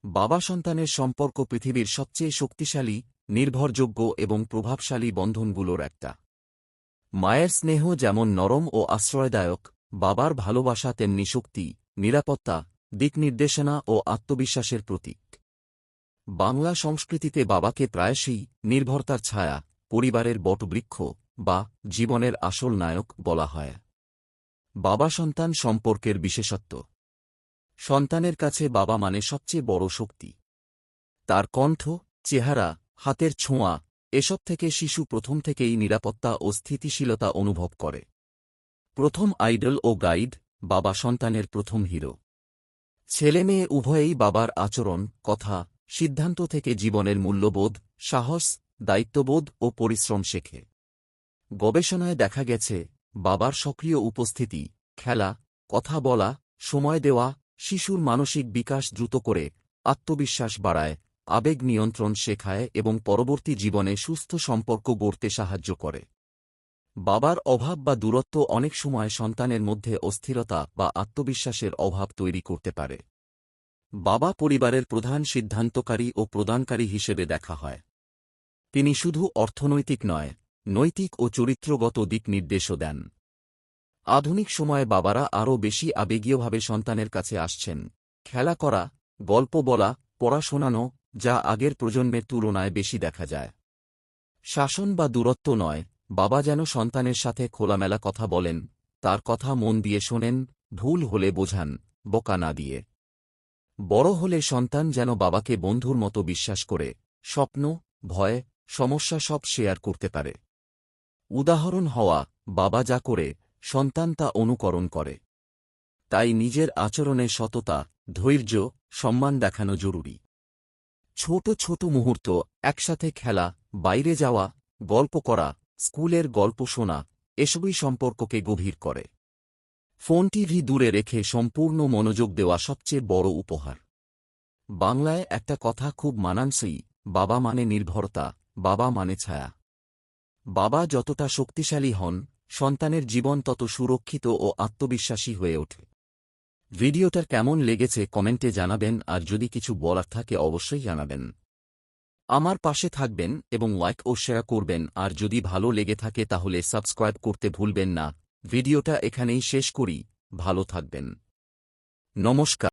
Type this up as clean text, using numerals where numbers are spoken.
বাবা সন্তানের সম্পর্ক পৃথিবীর সবচেয়ে শক্তিশালী, নির্ভরযোগ্য এবং প্রভাবশালী বন্ধনগুলোর একটা। মায়ের স্নেহ যেমন নরম ও আশ্রয়দায়ক, বাবার ভালোবাসা তেমনি শক্তি, নিরাপত্তা, দিকনির্দেশনা ও আত্মবিশ্বাসের প্রতীক। বাংলা সংস্কৃতিতে বাবাকে প্রায়শই নির্ভরতার ছায়া, পরিবারের বটবৃক্ষ বা জীবনের আসল নায়ক বলা হয়। বাবা সন্তান সম্পর্কের বিশেষত্ব। সন্তানের কাছে বাবা মানে সবচেয়ে বড় শক্তি। তার কণ্ঠ, চেহারা, হাতের ছোঁয়া এসব থেকে শিশু প্রথম থেকেই নিরাপত্তা ও স্থিতিশীলতা অনুভব করে। প্রথম আইডল ও গাইড, বাবা সন্তানের প্রথম হিরো। ছেলেমেয়ে উভয়েই বাবার আচরণ, কথা, সিদ্ধান্ত থেকে জীবনের মূল্যবোধ, সাহস, দায়িত্ববোধ ও পরিশ্রম শেখে। গবেষণায় দেখা গেছে, বাবার সক্রিয় উপস্থিতি, খেলা, কথা বলা, সময় দেওয়া শিশুর মানসিক বিকাশ দ্রুত করে, আত্মবিশ্বাস বাড়ায়, আবেগ নিয়ন্ত্রণ শেখায় এবং পরবর্তী জীবনে সুস্থ সম্পর্ক গড়তে সাহায্য করে। বাবার অভাব বা দূরত্ব অনেক সময় সন্তানের মধ্যে অস্থিরতা বা আত্মবিশ্বাসের অভাব তৈরি করতে পারে। বাবা পরিবারের প্রধান সিদ্ধান্তকারী ও প্রদানকারী হিসেবে দেখা হয়। তিনি শুধু অর্থনৈতিক নয়, নৈতিক ও চরিত্রগত দিক নির্দেশও দেন। আধুনিক সময়ে বাবারা আরও বেশি আবেগীয়ভাবে সন্তানের কাছে আসছেন। খেলা করা, গল্প বলা, পড়া শোনানো, যা আগের প্রজন্মের তুলনায় বেশি দেখা যায়। শাসন বা দূরত্ব নয়, বাবা যেন সন্তানের সাথে খোলামেলা কথা বলেন, তার কথা মন দিয়ে শোনেন, ভুল হলে বোঝান, বোকা না দিয়ে। বড় হলে সন্তান যেন বাবাকে বন্ধুর মতো বিশ্বাস করে, স্বপ্ন, ভয়, সমস্যা সব শেয়ার করতে পারে। উদাহরণ হওয়া, বাবা যা করে, সন্তান তা অনুকরণ করে। তাই নিজের আচরণে সততা, ধৈর্য, সম্মান দেখানো জরুরি। ছোট ছোট মুহূর্ত, একসাথে খেলা, বাইরে যাওয়া, গল্প করা, স্কুলের গল্প শোনা এসবই সম্পর্ককে গভীর করে। ফোন টিভি দূরে রেখে সম্পূর্ণ মনোযোগ দেওয়া সবচেয়ে বড় উপহার। বাংলায় একটা কথা খুব মানানসই, বাবা মানে নির্ভরতা, বাবা মানে ছায়া। বাবা যতটা শক্তিশালী হন, সন্তানের জীবন তত সুরক্ষিত ও আত্মবিশ্বাসী হয়ে ওঠে। ভিডিওটার কেমন লেগেছে কমেন্টে জানাবেন, আর যদি কিছু বলার থাকে অবশ্যই জানাবেন। আমার পাশে থাকবেন এবং লাইক ও শেয়ার করবেন, আর যদি ভালো লেগে থাকে তাহলে সাবস্ক্রাইব করতে ভুলবেন না। ভিডিওটা এখানেই শেষ করি, ভালো থাকবেন। নমস্কার।